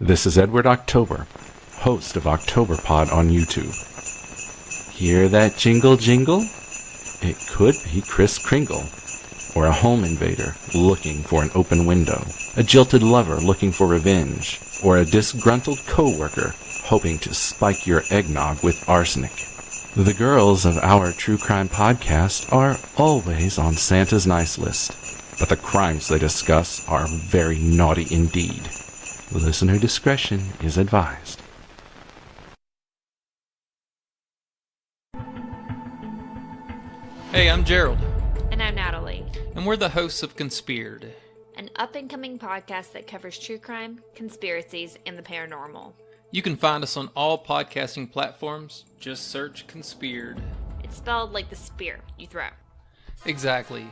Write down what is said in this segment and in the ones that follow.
This is Edward October, host of OctoberPod on YouTube. Hear that jingle jingle? It could be Kris Kringle, or a home invader looking for an open window, a jilted lover looking for revenge, or a disgruntled coworker hoping to spike your eggnog with arsenic. The girls of our true crime podcast are always on Santa's nice list, but the crimes they discuss are very naughty indeed. Listener discretion is advised. Hey, I'm Gerald. And I'm Natalie. And we're the hosts of Conspeared, An up-and-coming podcast that covers true crime, conspiracies, and the paranormal. You can find us on all podcasting platforms. Just search Conspeared. It's spelled like the spear you throw. Exactly.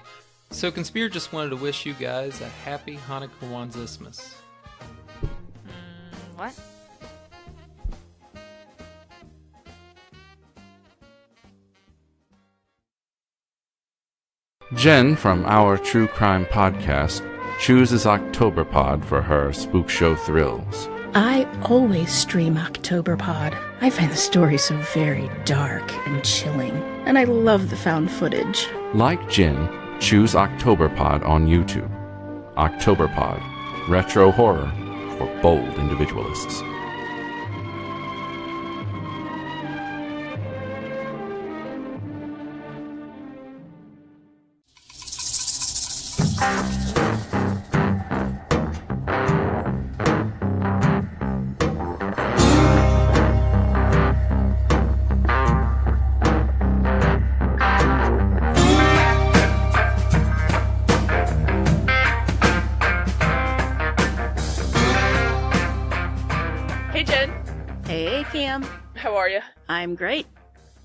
So Conspeared just wanted to wish you guys a happy Hanukkah Wanzismas. What? Jen from our true crime podcast chooses OctoberPod for her spook show thrills. I always stream OctoberPod. I find the story so very dark and chilling, and I love the found footage. Like Jen, choose OctoberPod on YouTube. OctoberPod, retro horror for bold individualists. How are you? I'm great.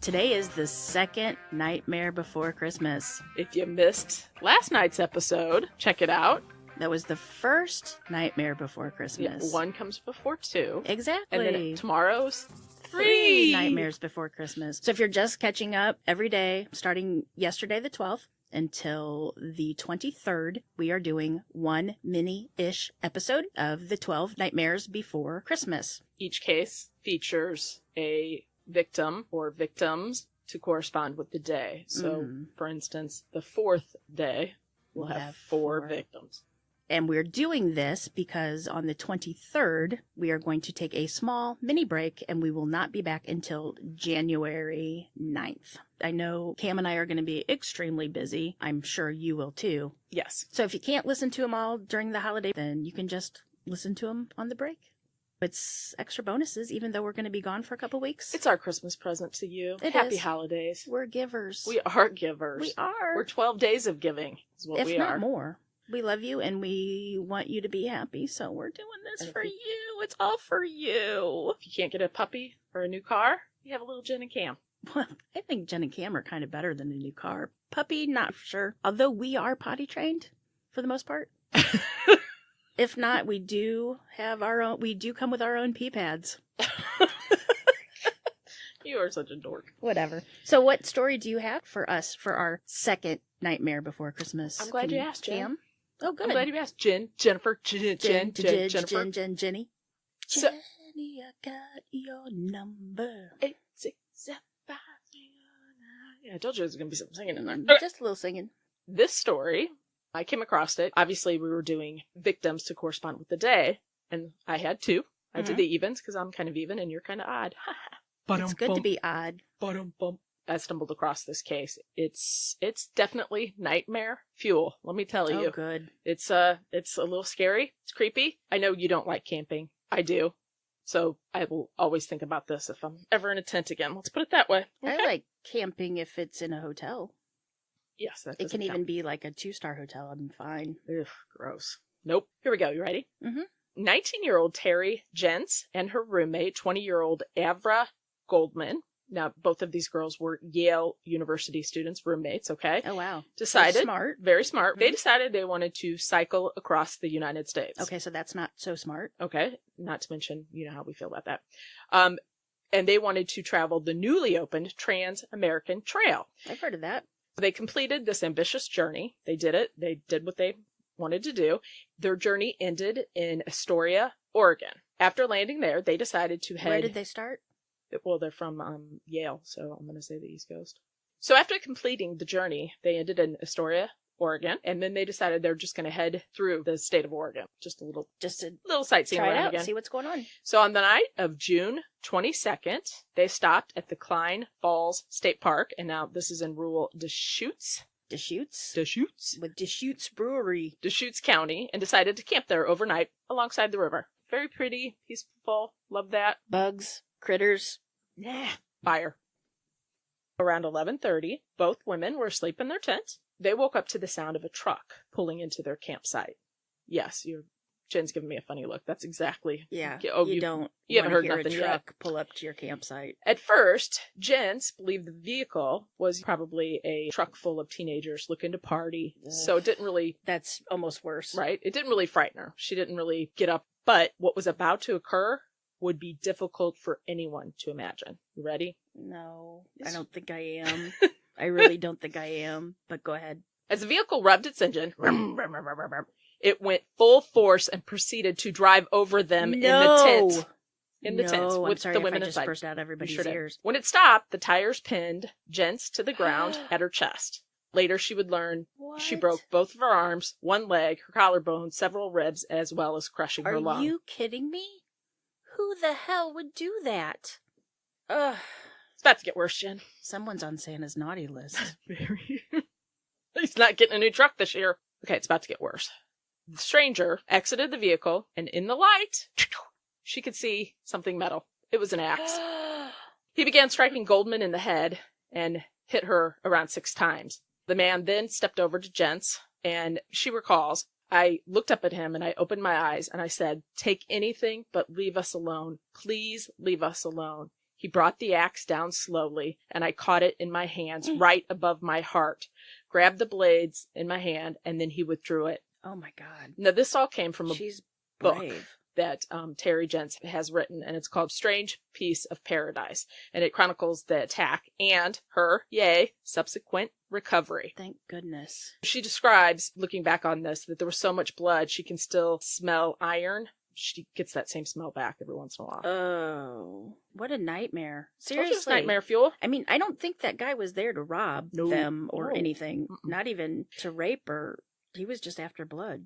Today is the second Nightmare Before Christmas. If you missed last night's episode, check it out. That was the first Nightmare Before Christmas. Yeah, one comes before two. Exactly. And then tomorrow's three Nightmares Before Christmas. So if you're just catching up every day, starting yesterday the 12th, until the 23rd, we are doing one mini-ish episode of the 12 Nightmares Before Christmas. Each case features a victim or victims to correspond with the day. So, for instance, the fourth day will have four victims. And we're doing this because on the 23rd, we are going to take a small mini break and we will not be back until January 9th. I know Cam and I are going to be extremely busy. I'm sure you will too. Yes. So if you can't listen to them all during the holiday, then you can just listen to them on the break. It's extra bonuses, even though we're going to be gone for a couple weeks. It's our Christmas present to you. Happy holidays. We're givers. We are givers. We are. We're 12 days of giving is what we are. If not more. We love you and we want you to be happy, so we're doing this for you. It's all for you. If you can't get a puppy or a new car, you have a little Jen and Cam. Well, I think Jen and Cam are kind of better than a new car. Puppy, not for sure. Although we are potty trained for the most part. If not, we do have our own. We do come with our own pee pads. You are such a dork. Whatever. So, what story do you have for us for our second Nightmare Before Christmas? I'm glad you asked, Jen. Cam? Oh, good. I'm glad you asked, Jennifer, Jennifer. Jenny. So, Jenny, I got your number. 867. Yeah, I told you there was going to be some singing in there. Just a little singing. This story, I came across it. Obviously, we were doing victims to correspond with the day, and I had two. I did the evens because I'm kind of even and you're kind of odd. It's good to be odd. I stumbled across this case. It's definitely nightmare fuel. Let me tell you. Oh, good. It's a little scary. It's creepy. I know you don't like camping. I do. So I will always think about this if I'm ever in a tent again. Let's put it that way. Okay? I like camping if it's in a hotel. Yes, that It can doesn't even count. be like a 2-star hotel. I'm fine. Ugh, gross. Nope. Here we go. You ready? Mm-hmm. 19-year-old Terry Jentz and her roommate, 20-year-old Avra Goldman. Now, both of these girls were Yale University students, roommates, okay? Oh, wow. Decided. So smart. Very smart. Mm-hmm. They decided they wanted to cycle across the United States. Okay, so that's not so smart. Okay. Not to mention, you know how we feel about that. And they wanted to travel the newly opened Trans-American Trail. I've heard of that. They completed this ambitious journey. They did it. They did what they wanted to do. Their journey ended in Astoria, Oregon. After landing there, they decided to head... Where did they start? Well, they're from Yale, so I'm going to say the East Coast. So after completing the journey, they ended in Astoria, Oregon, and then they decided they're just going to head through the state of Oregon. Just a little sightseeing try it around out, again. See what's going on. So on the night of June 22nd, they stopped at the Klein Falls State Park, and now this is in rural Deschutes. Deschutes? With Deschutes Brewery. Deschutes County, and decided to camp there overnight alongside the river. Very pretty, peaceful, love that. Bugs, critters. Yeah. Fire. Around 11:30, both women were asleep in their tent. They woke up to the sound of a truck pulling into their campsite. Yes, Jen's giving me a funny look. That's exactly... Yeah, oh, you haven't heard nothing yet. Pull up to your campsite. At first, Jens believed the vehicle was probably a truck full of teenagers looking to party. Ugh. So it didn't really... That's almost worse. Right? It didn't really frighten her. She didn't really get up. But what was about to occur would be difficult for anyone to imagine. You ready? No, I don't think I am. I really don't think I am, but go ahead. As the vehicle revved its engine, it went full force and proceeded to drive over them in the tent. In the tent with the women inside. I just burst out everybody's ears. When it stopped, the tires pinned Jens to the ground at her chest. Later, she would learn she broke both of her arms, one leg, her collarbone, several ribs, as well as crushing her lung. Are you kidding me? Who the hell would do that? Ugh. It's about to get worse, Jen. Someone's on Santa's naughty list. Very. He's not getting a new truck this year. Okay, it's about to get worse. The stranger exited the vehicle, and in the light, she could see something metal. It was an axe. He began striking Goldman in the head and hit her around 6 times. The man then stepped over to Jens, and she recalls, I looked up at him and I opened my eyes and I said, take anything but leave us alone. Please leave us alone. He brought the axe down slowly, and I caught it in my hands right above my heart, grabbed the blades in my hand, and then he withdrew it. Oh, my God. Now, this all came from a book brave. That Terry Jens has written, and it's called Strange Piece of Paradise, and it chronicles the attack and her, subsequent recovery. Thank goodness. She describes, looking back on this, that there was so much blood, she can still smell iron. She gets that same smell back every once in a while. Oh, what a nightmare. Seriously. Just nightmare fuel. I mean, I don't think that guy was there to rob them or anything. Mm-mm. Not even to rape or... He was just after blood.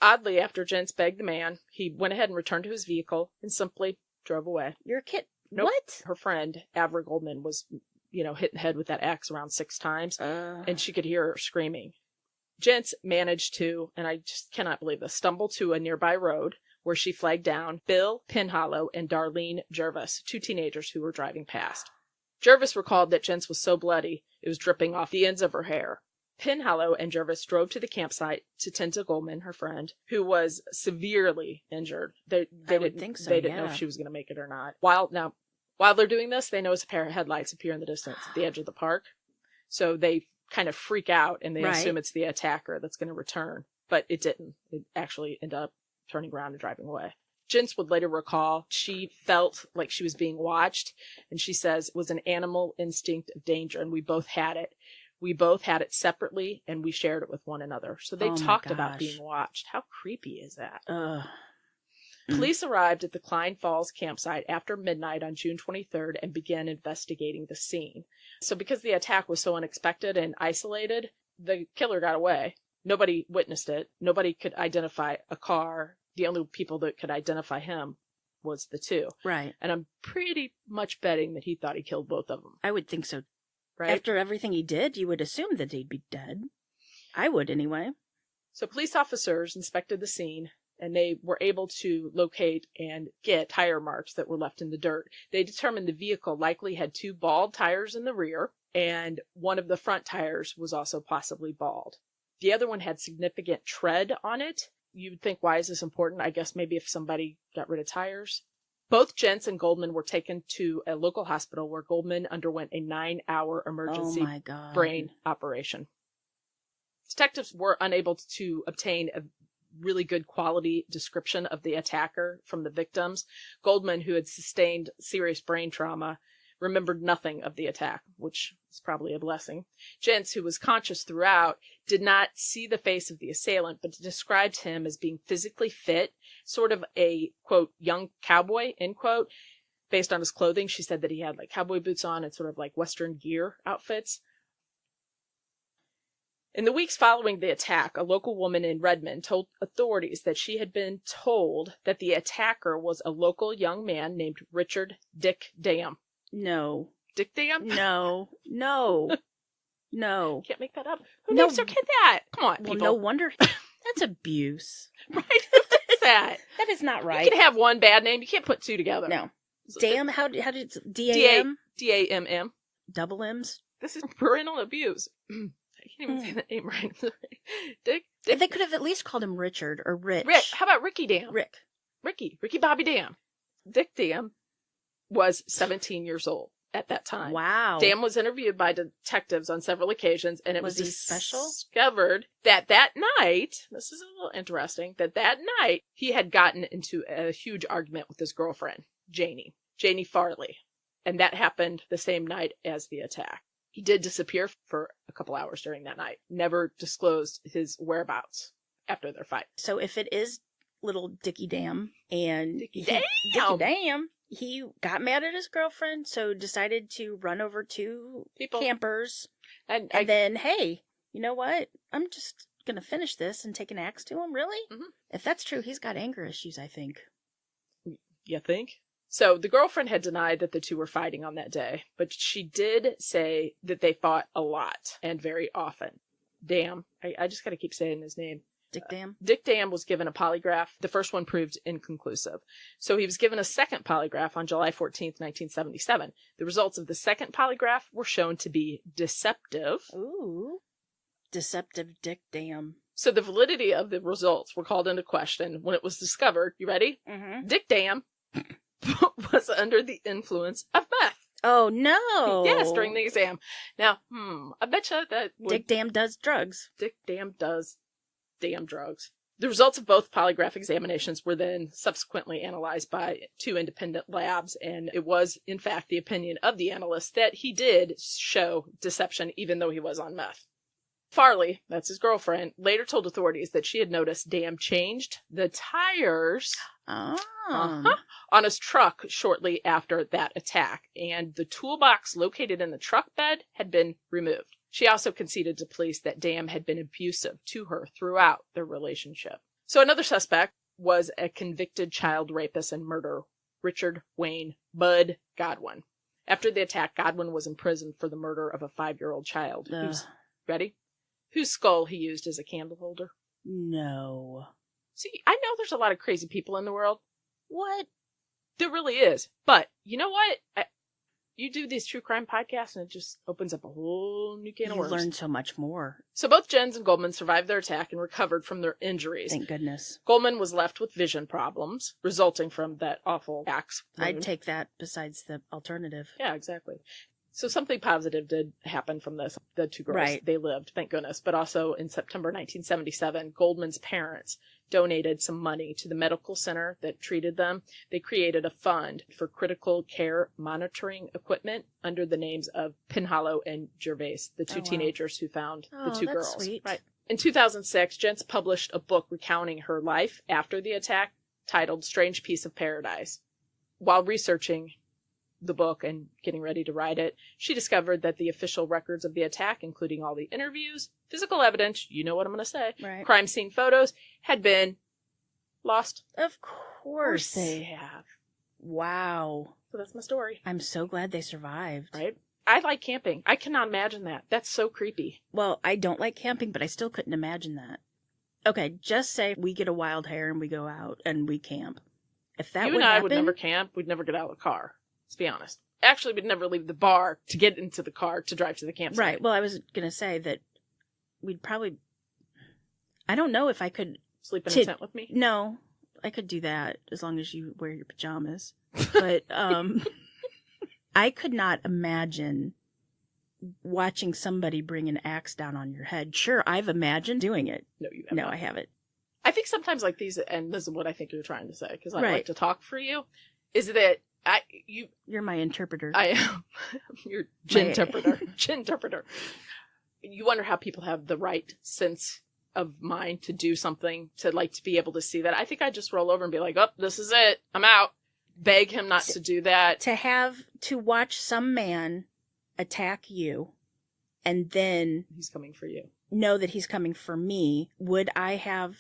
Oddly, after Jens begged the man, he went ahead and returned to his vehicle and simply drove away. You're a kid. Nope. What? Her friend, Avra Goldman, was, hit in the head with that axe around 6 times, and she could hear her screaming. Jens managed to, and I just cannot believe this, stumble to a nearby road where she flagged down Bill Penhallow and Darlene Jervis, 2 teenagers who were driving past. Jervis recalled that Jens was so bloody, it was dripping off the ends of her hair. Penhallow and Jervis drove to the campsite to tend to Goldman, her friend, who was severely injured. They didn't know if she was going to make it or not. While they're doing this, they notice a pair of headlights appear in the distance at the edge of the park. So they kind of freak out and they assume it's the attacker that's going to return. But it didn't. It actually ended up turning around and driving away. Jens would later recall she felt like she was being watched, and she says it was an animal instinct of danger, and we both had it. We both had it separately, and we shared it with one another. So they talked about being watched. How creepy is that? Police arrived at the Klein Falls campsite after midnight on June 23rd and began investigating the scene. So because the attack was so unexpected and isolated, the killer got away. Nobody witnessed it. Nobody could identify a car. The only people that could identify him was the 2. Right. And I'm pretty much betting that he thought he killed both of them. I would think so. Right? After everything he did, you would assume that he'd be dead. I would anyway. So police officers inspected the scene, and they were able to locate and get tire marks that were left in the dirt. They determined the vehicle likely had 2 bald tires in the rear, and one of the front tires was also possibly bald. The other one had significant tread on it. You'd think, why is this important? I guess maybe if somebody got rid of tires. Both Jens and Goldman were taken to a local hospital where Goldman underwent a 9-hour emergency brain operation. Detectives were unable to obtain a really good quality description of the attacker from the victims. Goldman, who had sustained serious brain trauma, remembered nothing of the attack, which is probably a blessing. Jentz, who was conscious throughout, did not see the face of the assailant, but described him as being physically fit, sort of a, quote, young cowboy, end quote. Based on his clothing, she said that he had like cowboy boots on and sort of like Western gear outfits. In the weeks following the attack, a local woman in Redmond told authorities that she had been told that the attacker was a local young man named Richard Dick Dam. No. Dick Dam? No. No. No. Can't make that up. Who names their kid that? Come on, Well, people. no wonder. That's abuse. Right? Who does that? That is not right. You can have one bad name. You can't put two together. No. Dam? How did D-A-M? D-A-M-M. Double M's? This is parental abuse. I can't even say that name right. Dick. They could have at least called him Richard or Rich. Rick. How about Ricky Dam? Rick. Ricky Bobby Dam. Dick Dam was 17 years old at that time. Wow. Dam was interviewed by detectives on several occasions, and it was he special? discovered that night, this is a little interesting, that night he had gotten into a huge argument with his girlfriend, Janie Farley. And that happened the same night as the attack. He did disappear for a couple hours during that night, never disclosed his whereabouts after their fight. So if it is little Dickie Dam and Dickie Dickie Dam, he got mad at his girlfriend, so decided to run over two campers. And then, hey, you know what? I'm just going to finish this and take an axe to him, really? Mm-hmm. If that's true, he's got anger issues, I think. You think? So the girlfriend had denied that the two were fighting on that day, but she did say that they fought a lot and very often. Dam, I just got to keep saying his name. Dick Dam? Dick Dam was given a polygraph. The first one proved inconclusive. So he was given a second polygraph on July 14th, 1977. The results of the second polygraph were shown to be deceptive. Ooh. Deceptive Dick Dam. So the validity of the results were called into question when it was discovered. You ready? Mm-hmm. Dick Dam was under the influence of meth. Oh, no. Yes, during the exam. Now, I bet you that Dick Dam does drugs. Dick Dam does damn drugs. The results of both polygraph examinations were then subsequently analyzed by two independent labs, and it was, in fact, the opinion of the analyst that he did show deception even though he was on meth. Farley, that's his girlfriend, later told authorities that she had noticed Dam changed the tires on his truck shortly after that attack, and the toolbox located in the truck bed had been removed. She also conceded to police that Dam had been abusive to her throughout their relationship. So another suspect was a convicted child rapist and murderer, Richard Wayne Bud Godwin. After the attack, Godwin was imprisoned for the murder of a 5-year-old child. Whose skull he used as a candle holder. No. See, I know there's a lot of crazy people in the world. What? There really is. But, you know what? You do these true crime podcasts and it just opens up a whole new can of worms. You learn so much more. So both Jentz and Goldman survived their attack and recovered from their injuries. Thank goodness. Goldman was left with vision problems resulting from that awful axe. I'd take that besides the alternative. Yeah, exactly. So something positive did happen from this. The two girls, right. They lived, thank goodness. But also in September 1977, Goldman's parents donated some money to the medical center that treated them. They created a fund for critical care monitoring equipment under the names of Pinhollow and Gervais, the two teenagers who found the two girls. Sweet. Right. In 2006, Jentz published a book recounting her life after the attack titled Strange Piece of Paradise. While researching the book and getting ready to write it, she discovered that the official records of the attack, including all the interviews, physical evidence, you know what I'm going to say, right. crime scene photos, had been lost. Of course they have. Wow. So that's my story. I'm so glad they survived. Right? I like camping. I cannot imagine that. That's so creepy. Well, I don't like camping, but I still couldn't imagine that. Okay, just say we get a wild hair and we go out and we camp. If that you would and I happen, would never camp. We'd never get out of the car. Let's be honest. Actually, we'd never leave the bar to get into the car to drive to the campsite. Right. Well, I was going to say that we'd probably... I don't know if I could... Sleep in a tent with me? No. I could do that as long as you wear your pajamas. But I could not imagine watching somebody bring an axe down on your head. Sure, I've imagined doing it. No, you haven't. No, I haven't. I think sometimes like these, and this is what I think you're trying to say, because I right. like to talk for you, is that You're my interpreter. I am your gin-interpreter. You wonder how people have the right sense of mind to do something, to be able to see that. I think I'd just roll over and be like, oh, this is it. I'm out. Beg him not to do that. To watch some man attack you and then he's coming for you. Know that he's coming for me. Would I have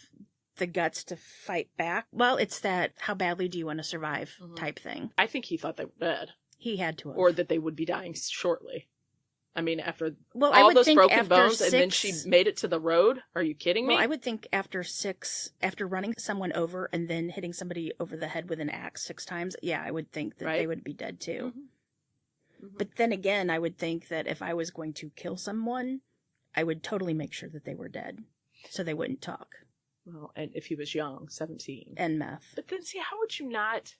the guts to fight back? Well, it's that how badly do you want to survive type thing. I think he thought they were dead. He had to have. Or that they would be dying shortly. I mean, after all those broken bones and then she made it to the road? Are you kidding me? Well, I would think after running someone over and then hitting somebody over the head with an axe 6 times, yeah, I would think that they would be dead too. But then again, I would think that if I was going to kill someone, I would totally make sure that they were dead so they wouldn't talk. Well, and if he was young, 17. And meth. But then see, how would you not...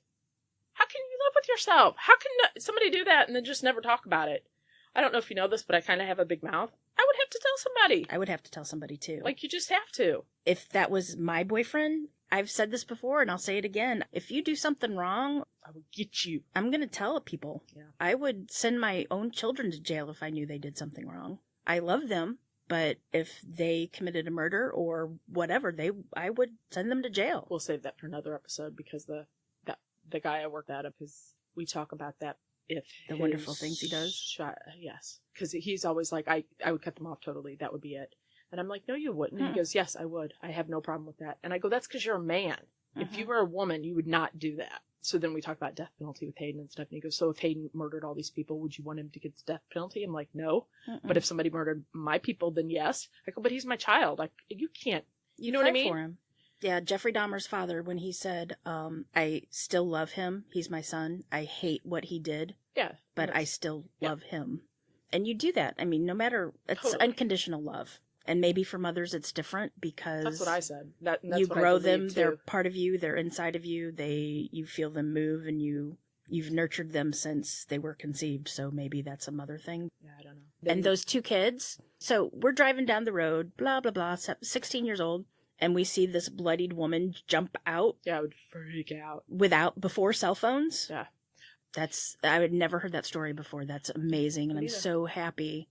How can you live with yourself? How can somebody do that and then just never talk about it? I don't know if you know this, but I kind of have a big mouth. I would have to tell somebody. I would have to tell somebody too. You just have to. If that was my boyfriend, I've said this before and I'll say it again. If you do something wrong, I will get you. I'm going to tell people. Yeah. I would send my own children to jail if I knew they did something wrong. I love them, but if they committed a murder or whatever, I would send them to jail. We'll save that for another episode because the guy I worked at, because we talk about that. If the wonderful things he does? Yes. Because he's always like, I would cut them off totally. That would be it. And I'm like, no, you wouldn't. He goes, yes, I would. I have no problem with that. And I go, that's because you're a man. If you were a woman, you would not do that. So then we talk about death penalty with Hayden and stuff. And he goes, so if Hayden murdered all these people, would you want him to get the death penalty? I'm like, no. But if somebody murdered my people, then yes. I go, but he's my child. You can't. You know what I mean? For him. Yeah, Jeffrey Dahmer's father, when he said, I still love him. He's my son. I hate what he did. Yeah. But I still love him. And you do that. I mean, no matter, it's unconditional love. And maybe for mothers it's different because that's what I said. That's you what grow I them, too. they're part of you, they're inside of you, you feel them move, and you've nurtured them since they were conceived, so maybe that's a mother thing. Yeah, I don't know. And those 2 kids, so we're driving down the road, blah, blah, blah, 16 years old, and we see this bloodied woman jump out. Yeah, I would freak out. Before cell phones. Yeah. I had never heard that story before. That's amazing, and I'm so happy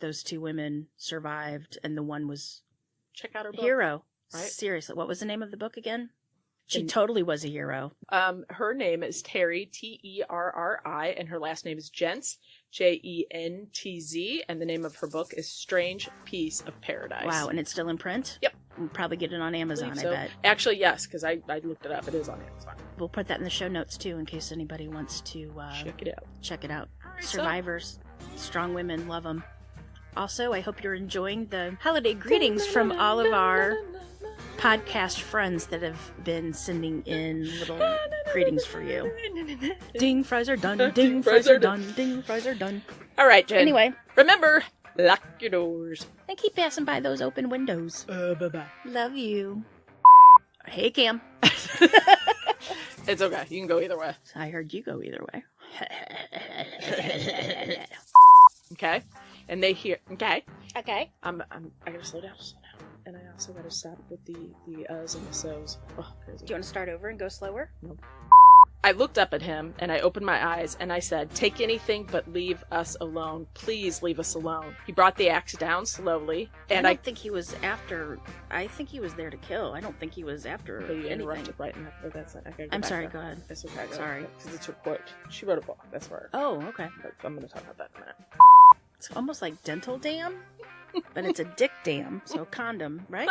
those 2 women survived, and the one was check out her book. Hero. Right? Seriously, what was the name of the book again? She totally was a hero. Her name is Terry, Terri, and her last name is Jentz, Jentz, and the name of her book is Strange Piece of Paradise. Wow, and it's still in print? Yep. We'll probably get it on Amazon, I bet. Actually, yes, because I looked it up. It is on Amazon. We'll put that in the show notes, too, in case anybody wants to check it out. All right, Survivors. Strong women. Love them. Also, I hope you're enjoying the holiday greetings from all of our podcast friends that have been sending in little greetings for you. Ding, fries are done. Ding, fries are done. Ding, fries are done. All right, Jen. Anyway. Remember, lock your doors. And keep passing by those open windows. Bye-bye. Love you. Hey, Cam. It's okay. You can go either way. I heard you go either way. Okay. And they hear, okay. Okay. I gotta slow down. And I also gotta stop with the uhs and the so's. Oh, crazy. Do you want to start over and go slower? Nope. I looked up at him and I opened my eyes and I said, take anything but leave us alone. Please leave us alone. He brought the axe down slowly. And I think he was after, I think he was there to kill. I don't think he was after anything. Right in that, that's not, I'm sorry, go ahead. That's okay. Sorry. Because it's her quote. She wrote a book. That's her. Oh, okay. But I'm going to talk about that in a minute. It's almost like dental dam, but it's a dick dam, so condom, right?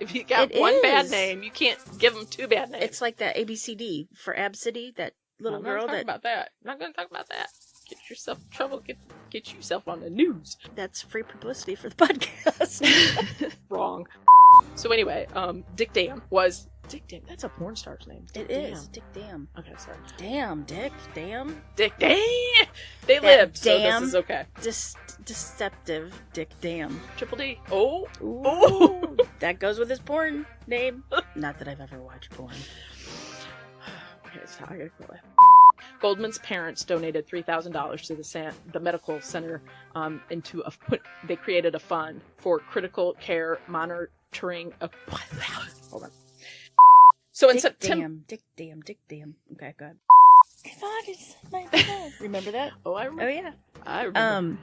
If you got one bad name, you can't give them 2 bad names. It's like that ABCD for Absidy, that little girl that... I'm not going to talk about that. Get yourself in trouble. Get yourself on the news. That's free publicity for the podcast. Wrong. So anyway, Dick Dam was... Dick Dam, that's a porn star's name. It is. Dick Dam. Okay, sorry. Damn, Dick. Damn. Dick Dam. They lived, so this is okay. Deceptive Dick Dam. Triple D. Oh. Ooh. Oh. That goes with his porn name. Not that I've ever watched porn. Okay, so I gotta quit laughing. Goldman's parents donated $3,000 to the medical center, they created a fund for critical care monitoring. Hold on. So in September, Dick Dam. Okay, go ahead. I thought it's my blood. Remember that? Oh, I remember. Oh, yeah. I remember.